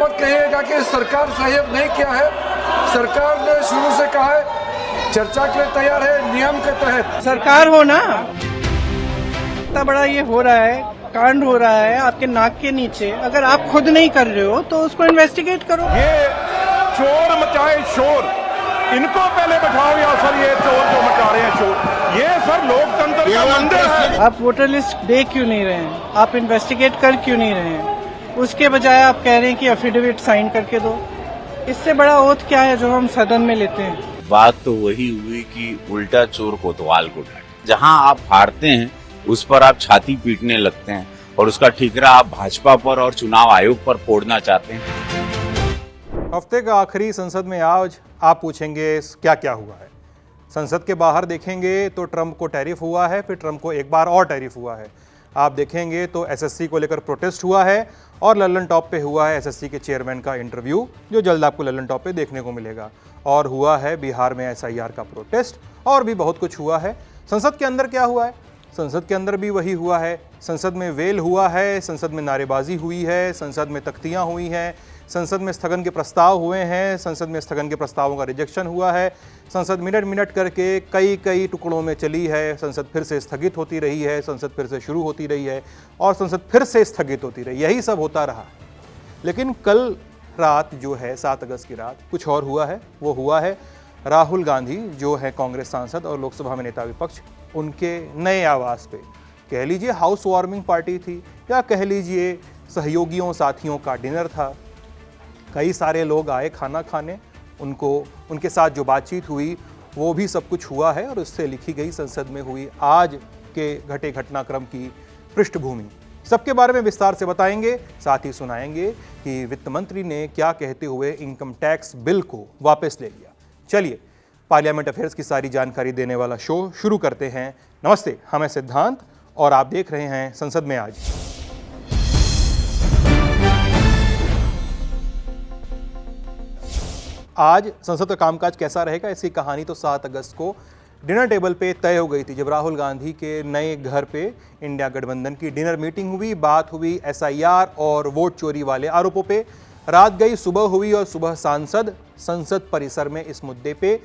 मत कहिएगा कि सरकार सहयोग नहीं किया है। सरकार ने शुरू से कहा है चर्चा के लिए तैयार है, नियम के तहत। सरकार हो ना, इतना बड़ा ये हो रहा है, कांड हो रहा है आपके नाक के नीचे, अगर आप खुद नहीं कर रहे हो तो उसको इन्वेस्टिगेट करो। ये चोर मचाए शोर, इनको पहले बैठाओ या सर ये चोर जो मचा रहे हैं शोर, ये सर लोकतंत्र का मंदिर है। आप वोटर लिस्ट दे क्यों नहीं रहे हैं? आप इन्वेस्टिगेट कर क्यों नहीं रहे हैं? उसके बजाय आप कह रहे हैं कि एफिडेविट साइन करके दो। इससे बड़ा ओथ क्या है जो हम सदन में लेते हैं? बात तो वही हुई कि उल्टा चोर कोतवाल को डांटे। जहां आप हारते हैं उस पर आप छाती पीटने लगते हैं और उसका ठीकरा आप भाजपा पर और चुनाव आयोग पर फोड़ना चाहते हैं। हफ्ते का आखिरी संसद में आज आप पूछेंगे क्या क्या हुआ है। संसद के बाहर देखेंगे तो ट्रंप को टैरिफ हुआ है, फिर ट्रंप को एक बार और टैरिफ हुआ है। आप देखेंगे तो एसएससी को लेकर प्रोटेस्ट हुआ है और लल्लन टॉप पे हुआ है एसएससी के चेयरमैन का इंटरव्यू, जो जल्द आपको लल्लन टॉप पे देखने को मिलेगा। और हुआ है बिहार में एसआईआर का प्रोटेस्ट और भी बहुत कुछ हुआ है। संसद के अंदर क्या हुआ है? संसद के अंदर भी वही हुआ है। संसद में वेल हुआ है, संसद में नारेबाजी हुई है, संसद में तख्तियां हुई हैं, संसद में स्थगन के प्रस्ताव हुए हैं, संसद में स्थगन के प्रस्तावों का रिजेक्शन हुआ है, संसद मिनट मिनट करके कई टुकड़ों में चली है, संसद फिर से स्थगित होती रही है, संसद फिर से शुरू होती रही है और संसद फिर से स्थगित होती रही, यही सब होता रहा। लेकिन कल रात जो है 7 अगस्त की रात कुछ और हुआ है। वो हुआ है राहुल गांधी जो है कांग्रेस सांसद और लोकसभा में नेता विपक्ष, उनके नए आवास पे, कह लीजिए हाउस वार्मिंग पार्टी थी या कह लीजिए सहयोगियों साथियों का डिनर था। कई सारे लोग आए खाना खाने, उनके साथ जो बातचीत हुई वो भी सब कुछ हुआ है और उससे लिखी गई संसद में हुई आज के घटे घटनाक्रम की पृष्ठभूमि, सबके बारे में विस्तार से बताएंगे। साथ ही सुनाएंगे कि वित्त मंत्री ने क्या कहते हुए इनकम टैक्स बिल को वापस ले लिया। चलिए पार्लियामेंट अफेयर्स की सारी जानकारी देने वाला शो शुरू करते हैं। नमस्ते, हम हैं सिद्धांत और आप देख रहे हैं संसद में आज। आज संसद का कामकाज कैसा रहेगा, इसकी कहानी तो 7 अगस्त को डिनर टेबल पे तय हो गई थी, जब राहुल गांधी के नए घर पे इंडिया गठबंधन की डिनर मीटिंग हुई, बात हुई एसआईआर और वोट चोरी वाले आरोपों पे। रात गई, सुबह हुई और सुबह सांसद संसद परिसर में इस मुद्दे पे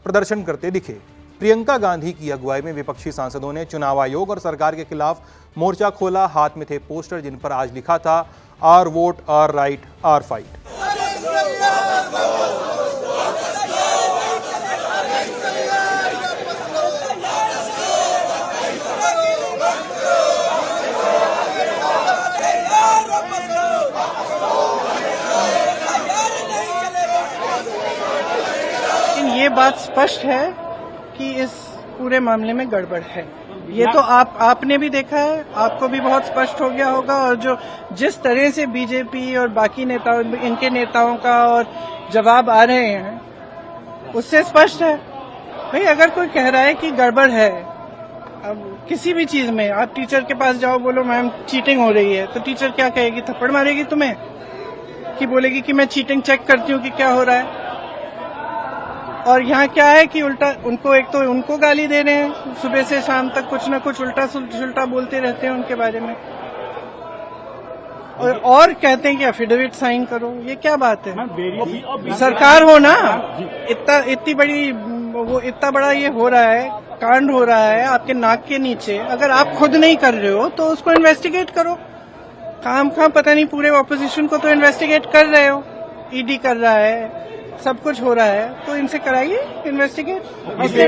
प्रदर्शन करते दिखे। प्रियंका गांधी की अगुवाई में विपक्षी सांसदों ने चुनाव आयोग और सरकार के खिलाफ मोर्चा खोला। हाथ में थे पोस्टर जिन पर आज लिखा था our vote our right our fight. ये बात स्पष्ट है कि इस पूरे मामले में गड़बड़ है। ये तो आपने भी देखा है, आपको भी बहुत स्पष्ट हो गया होगा। और जो जिस तरह से बीजेपी और बाकी नेताओं, इनके नेताओं का और जवाब आ रहे हैं, उससे स्पष्ट है भाई, अगर कोई कह रहा है कि गड़बड़ है, अब किसी भी चीज में आप टीचर के पास जाओ, बोलो मैम चीटिंग हो रही है, तो टीचर क्या कहेगी? थप्पड़ मारेगी तुम्हें कि बोलेगी कि मैं चीटिंग चेक करती हूँ कि क्या हो रहा है। और यहाँ क्या है कि उल्टा उनको, एक तो उनको गाली दे रहे हैं, सुबह से शाम तक कुछ ना कुछ उल्टा सुल्टा बोलते रहते हैं उनके बारे में, और कहते हैं कि एफिडेविट साइन करो। ये क्या बात है? सरकार हो ना, इतना बड़ा ये हो रहा है, कांड हो रहा है आपके नाक के नीचे, अगर आप खुद नहीं कर रहे हो तो उसको इन्वेस्टिगेट करो। काम पता नहीं, पूरे ऑपोजिशन को तो इन्वेस्टिगेट कर रहे हो, ईडी कर रहा है, सब कुछ हो रहा है, तो इनसे कराइए इन्वेस्टिगेट।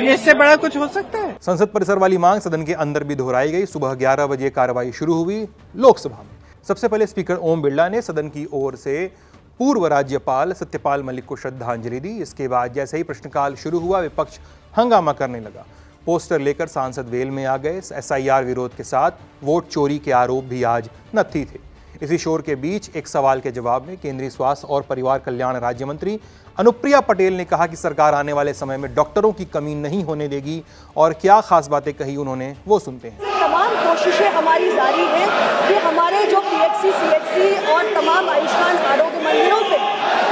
इससे बड़ा कुछ हो सकता है? संसद परिसर वाली मांग सदन के अंदर भी दोहराई गई। सुबह 11 बजे कार्रवाई शुरू हुई लोकसभा में। सबसे पहले स्पीकर ओम बिरला ने सदन की ओर से पूर्व राज्यपाल सत्यपाल मलिक को श्रद्धांजलि दी। इसके बाद जैसे ही प्रश्नकाल शुरू हुआ, विपक्ष हंगामा करने लगा। पोस्टर लेकर सांसद वेल में आ गए। एसआईआर विरोध के साथ वोट चोरी के आरोप भी आज नत्थी थे। इसी शोर के बीच एक सवाल के जवाब में केंद्रीय स्वास्थ्य और परिवार कल्याण राज्य मंत्री अनुप्रिया पटेल ने कहा कि सरकार आने वाले समय में डॉक्टरों की कमी नहीं होने देगी। और क्या खास बातें कही उन्होंने, वो सुनते हैं। तमाम कोशिशें हमारी जारी हैं कि हमारे जो पीएचसी, सीएचसी और तमाम आयुष्मान आरोग्य मंदिरों पे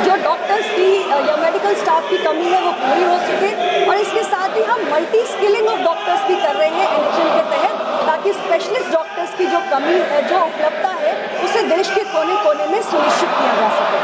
जो डॉक्टर्स की या मेडिकल स्टाफ की कमी है वो पूरी हो सके। और इसके साथ ही हम मल्टी स्किलिंग ऑफ डॉक्टर्स भी कर रहे हैं एनएचएम के तहत, ताकि स्पेशलिस्ट डॉक्टर्स की जो कमी है, जो उपलब्धता है, उसे देश के कोने कोने में सुनिश्चित किया जा सके।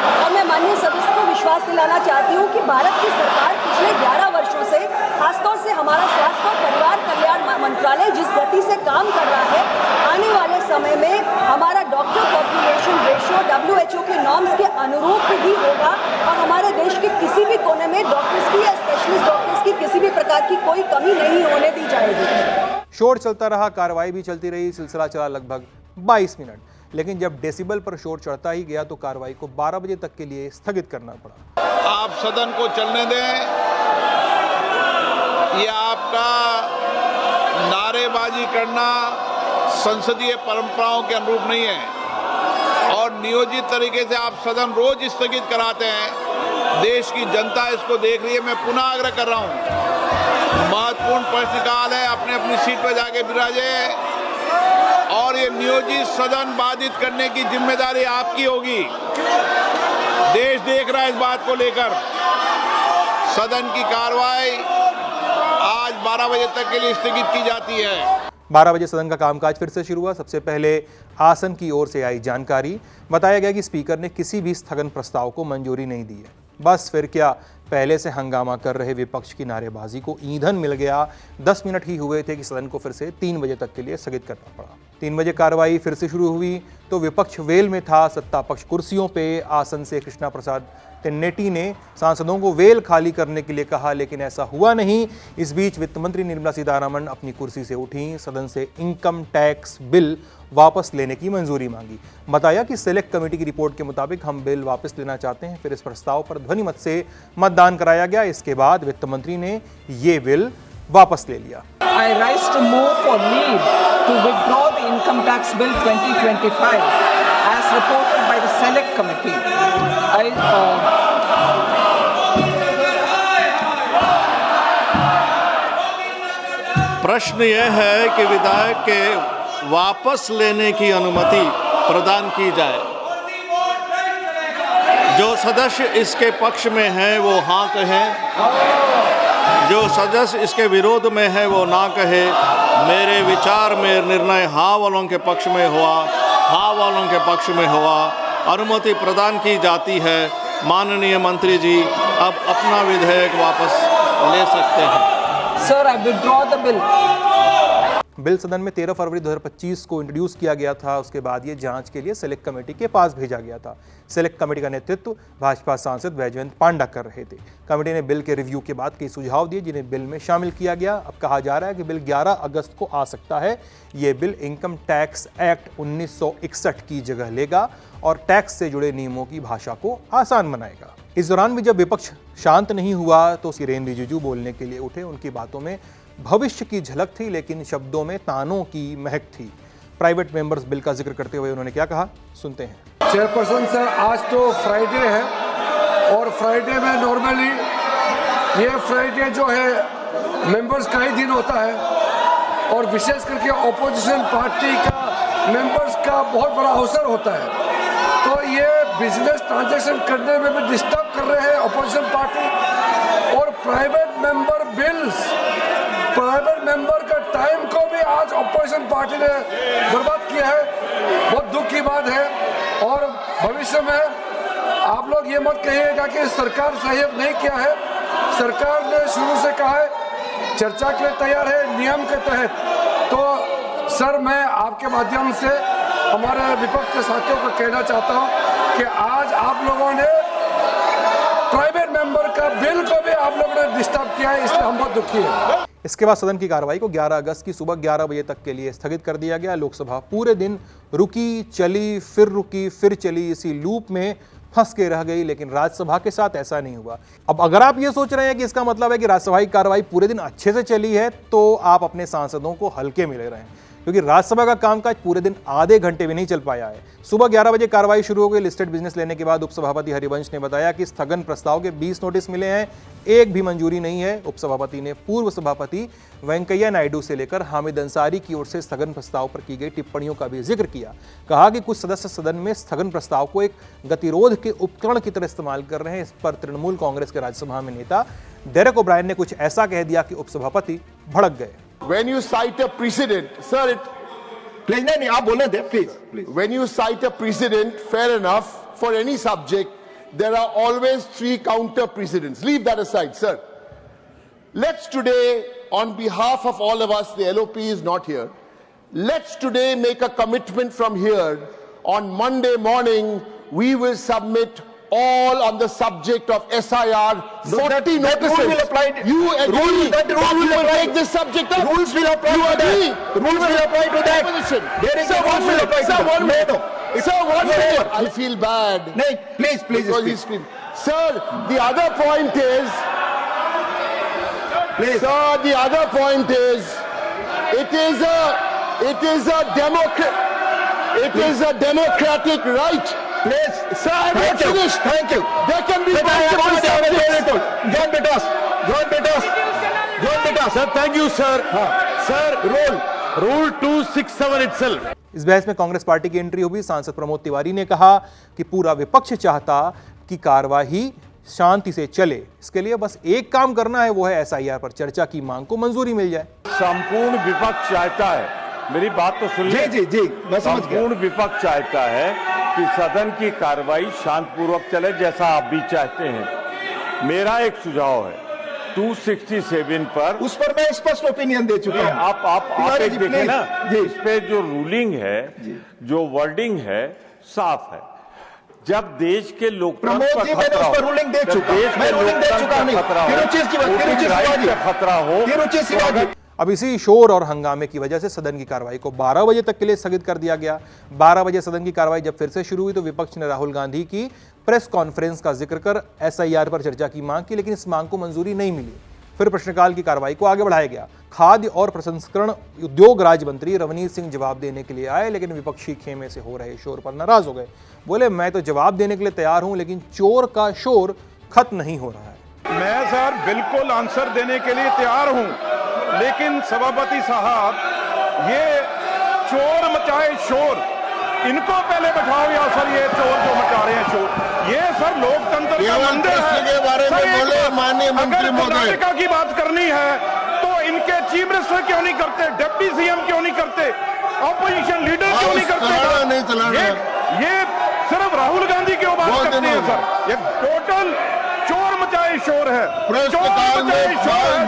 भारत की सरकार पिछले 11 वर्षों से, खासतौर से हमारा स्वास्थ्य और परिवार कल्याण मंत्रालय जिस गति से काम कर रहा है, आने वाले समय में हमारा डॉक्टर पॉपुलेशन रेशियो WHO के नॉर्म्स के अनुरूप ही होगा और हमारे देश के किसी भी कोने में डॉक्टर्स की या स्पेशलिस्ट डॉक्टर्स की किसी भी प्रकार की कोई कमी नहीं होने दी जाएगी। शोर चलता रहा, कार्रवाई भी चलती रही। सिलसिला चला लगभग 22 मिनट, लेकिन जब डेसिबल पर शोर चढ़ता ही गया तो कार्रवाई को 12 बजे तक के लिए स्थगित करना पड़ा। आप सदन को चलने दें, ये आपका नारेबाजी करना संसदीय परंपराओं के अनुरूप नहीं है और नियोजित तरीके से आप सदन रोज स्थगित कराते हैं। देश की जनता इसको देख रही है। मैं पुनः आग्रह कर रहा हूं, महत्वपूर्ण प्रश्नकाल है, अपने अपनी सीट पर जाके विराजे और ये नियोजित सदन बाधित करने की जिम्मेदारी आपकी होगी। देश देख रहा है इस बात को लेकर। सदन की कार्रवाई आज 12 बजे तक के लिए स्थगित की जाती है। 12 बजे सदन का कामकाज फिर से शुरू हुआ। सबसे पहले आसन की ओर से आई जानकारी, बताया गया कि स्पीकर ने किसी भी स्थगन प्रस्ताव को मंजूरी नहीं दी है। बस फिर क्या, पहले से हंगामा कर रहे विपक्ष की नारेबाजी को ईंधन मिल गया। 10 मिनट ही हुए थे कि सदन को फिर से 3 बजे तक के लिए स्थगित करना पड़ा। 3 बजे कार्रवाई फिर से शुरू हुई तो विपक्ष वेल में था। सत्ता पक्ष कुर्सियों पे। आसन से कृष्णा प्रसाद तेन्नेटी ने सांसदों को वेल खाली करने के लिए कहा, लेकिन ऐसा हुआ नहीं। इस बीच वित्त मंत्री निर्मला सीतारमण अपनी कुर्सी से उठी, सदन से इनकम टैक्स बिल वापस लेने की मंजूरी मांगी। बताया कि सेलेक्ट कमेटी की रिपोर्ट के मुताबिक हम बिल वापस लेना चाहते हैं। फिर इस प्रस्ताव पर ध्वनिमत से मतदान कराया गया। इसके बाद वित्त मंत्री ने ये बिल वापस ले लिया। I rise to move for leave to withdraw the income tax bill 2025 as reported by the select committee. प्रश्न यह है कि विधायक के वापस लेने की अनुमति प्रदान की जाए। जो सदस्य इसके पक्ष में हैं वो हाँ कहें, जो सदस्य इसके विरोध में है वो ना कहे। मेरे विचार में निर्णय हाँ वालों के पक्ष में हुआ, हाँ वालों के पक्ष में हुआ। अनुमति प्रदान की जाती है। माननीय मंत्री जी अब अपना विधेयक वापस ले सकते हैं। Sir, I withdraw the bill. Bill सदन में 13 फरवरी 2025 को इंट्रोड्यूस किया गया था। उसके बाद ये जांच के लिए सेलेक्ट कमेटी के पास भेजा गया था। सेलेक्ट कमेटी का नेतृत्व भाजपा सांसद बैजयंत पांडा कर रहे थे। कमेटी ने बिल के रिव्यू के बाद कई सुझाव दिए जिन्हें बिल में शामिल किया गया। अब कहा जा रहा है कि बिल 11 अगस्त को आ सकता है। ये बिल इनकम टैक्स एक्ट 1961 की जगह लेगा और टैक्स से जुड़े नियमों की भाषा को आसान बनाएगा। इस दौरान भी जब विपक्ष शांत नहीं हुआ तो किरेन रिजिजू बोलने के लिए उठे। उनकी बातों में भविष्य की झलक थी, लेकिन शब्दों में तानों की महक थी। प्राइवेट मेंबर्स बिल का जिक्र करते हुए उन्होंने क्या कहा, सुनते हैं। चेयरपर्सन सर, आज तो फ्राइडे है और फ्राइडे में नॉर्मली ये फ्राइडे जो है मेंबर्स का ही दिन होता है और विशेष करके ऑपोजिशन पार्टी का मेंबर्स का बहुत बड़ा अवसर होता है। तो ये बिजनेस ट्रांजैक्शन करने में भी डिस्टर्ब कर रहे हैं ऑपोजिशन पार्टी और private member bills, private member का टाइम को भी आज ऑपोजिशन पार्टी ने बर्बाद किया है। बहुत दुख की बात है और भविष्य में आप लोग ये मत कहिएगा कि सरकार सहयोग नहीं किया है। सरकार ने शुरू से कहा है चर्चा के लिए तैयार है नियम के तहत। तो सर, मैं आपके माध्यम से हमारे विपक्ष के साथियों को कहना चाहता हूं कि आज आप लोगों ने प्राइवेट मेंबर का बिल को भी आप लोगों ने डिस्टर्ब किया है, इसलिए हम बहुत दुखी हैं। इसके बाद सदन की कार्रवाई को 11 अगस्त की सुबह 11 बजे तक के लिए स्थगित कर दिया गया। लोकसभा पूरे दिन रुकी, चली, फिर चली, इसी लूप में फंस के रह गई। लेकिन राज्यसभा के साथ ऐसा नहीं हुआ। अब अगर आप ये सोच रहे हैं कि इसका मतलब है कि राज्यसभा की कार्रवाई पूरे दिन अच्छे से चली है, तो आप अपने सांसदों को हल्के में ले रहे हैं, क्योंकि राज्यसभा का कामकाज पूरे दिन आधे घंटे भी नहीं चल पाया है। सुबह 11 बजे कार्रवाई शुरू हो गई। लिस्टेड बिजनेस लेने के बाद उपसभापति हरिवंश ने बताया कि स्थगन प्रस्ताव के 20 नोटिस मिले हैं, एक भी मंजूरी नहीं है। उपसभापति ने पूर्व सभापति वेंकैया नायडू से लेकर हामिद अंसारी की ओर से स्थगन प्रस्ताव पर की गई टिप्पणियों का भी जिक्र किया। कहा कि कुछ सदस्य सदन में स्थगन प्रस्ताव को एक गतिरोध के उपकरण की तरह इस्तेमाल कर रहे हैं। इस पर तृणमूल कांग्रेस के राज्यसभा में नेता डेरेक ओब्रायन ने कुछ ऐसा कह दिया कि उपसभापति भड़क गए। When you cite a precedent, sir, नहीं, आप बोलने दें, please. when you cite a precedent, fair enough, for any subject, there are always 3 counter precedents. Leave that aside, sir. Let's today, on behalf of all of us, the LOP is not here. Let's today make a commitment from here. On Monday morning, we will submit all on the subject of SIR 40 notices. Rule will apply. You agree That rule will apply. take this subject up? Rules will apply You to agree? that. Rules will apply to that. Opposition. There is Sir, a one rule will minute. apply to Sir, that. one minute. No. Sir, one No, minute. sir. I feel bad. No, please Because he's speak. screaming. Sir, the other point is, Please. sir, the other point is, it is a democratic right. Please. Sir, I'm not Thank you. finished. Thank you. There can be But I have multiple already subjects. told. John Petos. Sir, thank you, sir. Sir, rule 267 itself. इस बहस में Congress party की entry हुई। सांसद प्रमोद तिवारी ने कहा कि पूरा विपक्ष चाहता कि कार्यवाही शांति से चले, इसके लिए बस एक काम करना है, वो है एसआईआर पर चर्चा की मांग को मंजूरी मिल जाए। संपूर्ण विपक्ष चाहता है, मेरी बात तो सुन लीजिए। जी मैं समझ गया। संपूर्ण विपक्ष चाहता है कि सदन की कार्रवाई शांतिपूर्वक चले, जैसा आप भी चाहते हैं। मेरा एक सुझाव है 267 पर, उस पर मैं स्पष्ट ओपिनियन दे चुका हूं। आप एक देखें ना, जी। इस पे जो रूलिंग है, जो वर्डिंग है, साफ है। जब देश के लोकतंत्र प्रमोद जी, मैंने उस पर रूलिंग दे चुका हूं। मैं रूलिंग दे चुका हूं। खतरा हो, अब इसी शोर और हंगामे की वजह से सदन की कार्रवाई को 12 बजे तक के लिए स्थगित कर दिया गया। 12 बजे सदन की कार्रवाई जब फिर से शुरू हुई तो विपक्ष ने राहुल गांधी की प्रेस कॉन्फ्रेंस का जिक्र कर एसआईआर पर चर्चा की मांग की, लेकिन इस मांग को मंजूरी नहीं मिली। फिर प्रश्नकाल की कार्रवाई को आगे बढ़ाया गया। खाद्य और प्रसंस्करण उद्योग राज्य मंत्री रवनीत सिंह जवाब देने के लिए आए, लेकिन विपक्षी खेमे से हो रहे शोर पर नाराज हो गए। बोले, मैं तो जवाब देने के लिए तैयार हूं, लेकिन चोर का शोर खत्म नहीं हो रहा है। मैं सर बिल्कुल आंसर देने के लिए तैयार हूं, लेकिन सभापति साहब, ये चोर मचाए शोर, इनको पहले बैठाओ या सर ये चोर जो मचा रहे हैं शोर, ये सर लोकतंत्र का मंदिर है। के बारे में बोले माननीय मंत्री महोदय। कर्नाटका की बात करनी है तो इनके चीफ मिनिस्टर क्यों नहीं करते, डिप्टी सीएम क्यों नहीं करते, ऑपोजिशन लीडर क्यों नहीं करते? ये सिर्फ राहुल गांधी क्यों बात करते हैं सर? ये टोटल चोर मचाए शोर है। प्रश्नकाल में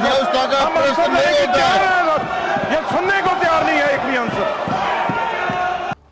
व्यवस्था का प्रश्न नहीं होता है। ये सुनने को तैयार नहीं है एक भी आंसर।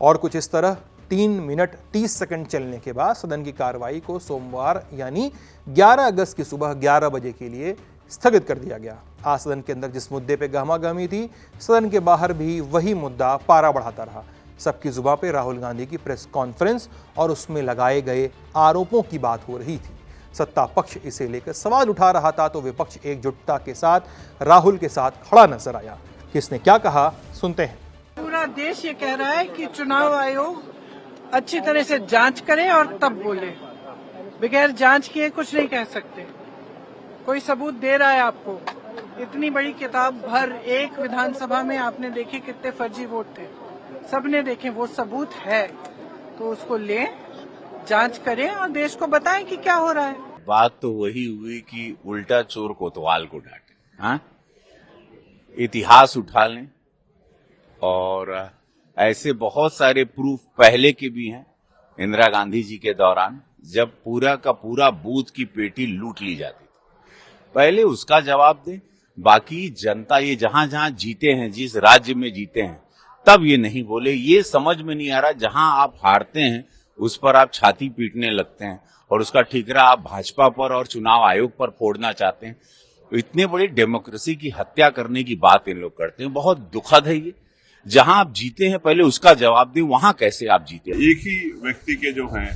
और कुछ इस तरह 3 मिनट 30 सेकंड चलने के बाद सदन की कार्रवाई को सोमवार यानी 11 अगस्त की सुबह 11 बजे के लिए स्थगित कर दिया गया। आज सदन के अंदर जिस मुद्दे पे गहमागहमी थी, सदन के बाहर भी वही मुद्दा पारा बढ़ाता रहा। सबकी जुबान पे राहुल गांधी की प्रेस कॉन्फ्रेंस और उसमें लगाए गए आरोपों की बात हो रही थी। सत्ता पक्ष इसे लेकर सवाल उठा रहा था तो विपक्ष एकजुटता के साथ राहुल के साथ खड़ा नजर आया। किसने क्या कहा, सुनते हैं। पूरा देश ये कह रहा है कि चुनाव आयोग अच्छी तरह से जांच करे और तब बोले। बगैर जांच किए कुछ नहीं कह सकते। कोई सबूत दे रहा है आपको, इतनी बड़ी किताब भर एक विधानसभा में आपने देखे कितने फर्जी वोट थे, सबने देखे, वो सबूत है तो उसको लें, जांच करें और देश को बताएं कि क्या हो रहा है। बात तो वही हुई कि उल्टा चोर कोतवाल को डांटे। हाँ, इतिहास उठा लें और ऐसे बहुत सारे प्रूफ पहले के भी हैं। इंदिरा गांधी जी के दौरान जब पूरा का पूरा बूथ की पेटी लूट ली जाती थी, पहले उसका जवाब दें। बाकी जनता ये जहां जहां जीते हैं, जिस राज्य में जीते हैं, तब ये नहीं बोले। ये समझ में नहीं आ रहा, जहां आप हारते हैं उस पर आप छाती पीटने लगते हैं और उसका ठीकरा आप भाजपा पर और चुनाव आयोग पर फोड़ना चाहते हैं। इतने बड़ी डेमोक्रेसी की हत्या करने की बात इन लोग करते हैं। बहुत दुखद है ये। जहां आप जीते हैं पहले उसका जवाब दें, वहां कैसे आप जीते हैं। एक ही व्यक्ति के जो है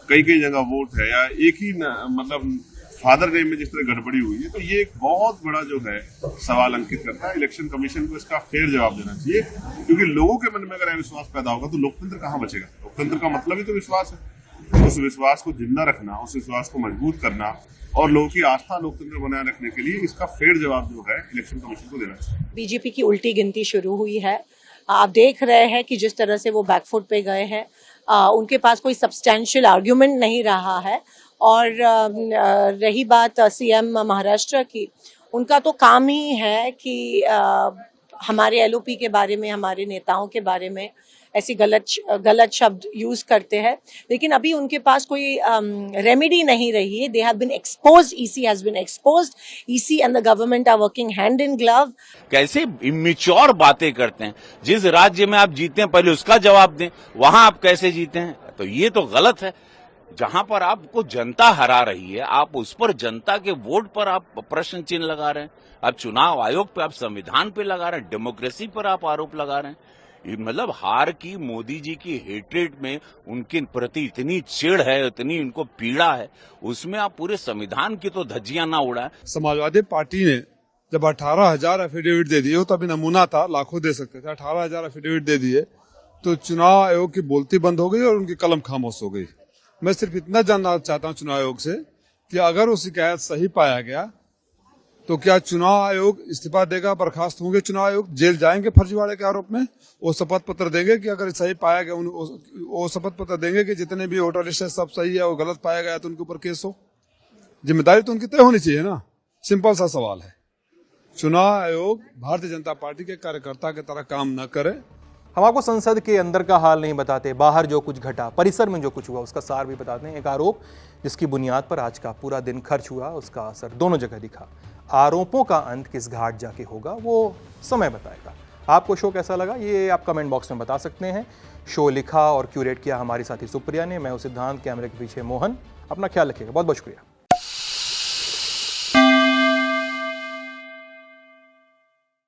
कई जगह वोट है, या एक ही मतलब फादर नेम में जिस तरह गड़बड़ी हुई है, तो ये एक बहुत बड़ा जो है सवाल अंकित करता है। इलेक्शन कमीशन को इसका फेयर जवाब देना चाहिए, क्योंकि लोगों के मन में अगर अविश्वास पैदा होगा तो लोकतंत्र कहाँ बचेगा। लोकतंत्र का मतलब ही तो विश्वास है। उस विश्वास को जिंदा रखना, उस विश्वास को मजबूत करना और लोगों की आस्था लोकतंत्र बनाए रखने के लिए इसका फेयर जवाब जो है इलेक्शन कमीशन को देना चाहिए। बीजेपी की उल्टी गिनती शुरू हुई है। आप देख रहे हैं कि जिस तरह से वो बैकफुट पे गए हैं, उनके पास कोई सब्सटैंशियल आर्ग्यूमेंट नहीं रहा है। और रही बात सीएम महाराष्ट्र की, उनका तो काम ही है कि हमारे एलओपी के बारे में, हमारे नेताओं के बारे में ऐसी गलत शब्द यूज करते हैं, लेकिन अभी उनके पास कोई रेमेडी नहीं रही है. They have been exposed, EC has been exposed, EC and the government are working hand in glove. कैसे इमेच्योर बातें करते हैं. जिस राज्य में आप जीते हैं पहले उसका जवाब दें, वहां आप कैसे जीते हैं. तो ये तो गलत है. जहां पर आपको जनता हरा रही है, आप उस पर जनता के वोट पर आप प्रश्न चिन्ह लगा रहे हैं. आप चुनाव आयोग पे, आप संविधान पे लगा रहे हैं, डेमोक्रेसी पर आप आरोप लगा रहे हैं. मतलब हार की, मोदी जी की हेट्रेड में उनके प्रति इतनी चिढ़ है, इतनी उनको पीड़ा है, उसमें आप पूरे संविधान की तो धज्जियां ना उड़ाएं. समाजवादी पार्टी ने जब 18,000 एफिडेविट दे दिए, वो तभी नमूना था, लाखों दे सकते थे, 18,000 एफिडेविट दे दिए तो चुनाव आयोग की बोलती बंद हो गई और उनकी कलम खामोश हो गई. मैं सिर्फ इतना जानना चाहता हूं चुनाव आयोग से कि अगर वो शिकायत सही पाया गया तो क्या चुनाव आयोग इस्तीफा देगा, बर्खास्त होंगे चुनाव आयोग, जेल जाएंगे फर्जीवाड़े के आरोप में? वो शपथ पत्र देंगे कि अगर सही पाया गया, वो शपथ पत्र देंगे कि जितने भी वोटर लिस्ट है सब सही है, वो गलत पाया गया तो उनके ऊपर केस हो. जिम्मेदारी तो उनकी तय होनी चाहिए ना. सिंपल सा सवाल है. चुनाव आयोग भारतीय जनता पार्टी के कार्यकर्ता की तरह काम न करे. हम आपको संसद के अंदर का हाल नहीं बताते, बाहर जो कुछ घटा, परिसर में जो कुछ हुआ उसका सार भी बताते हैं. एक आरोप जिसकी बुनियाद पर आज का पूरा दिन खर्च हुआ, उसका असर दोनों जगह दिखा. आरोपों का अंत किस घाट जाके होगा वो समय बताएगा. आपको शो कैसा लगा ये आप कमेंट बॉक्स में बता सकते हैं. शो लिखा और क्यूरेट किया हमारी साथी सुप्रिया ने. मैं हूं सिद्धांत, कैमरे के पीछे मोहन. अपना ख्याल रखिएगा. बहुत बहुत शुक्रिया.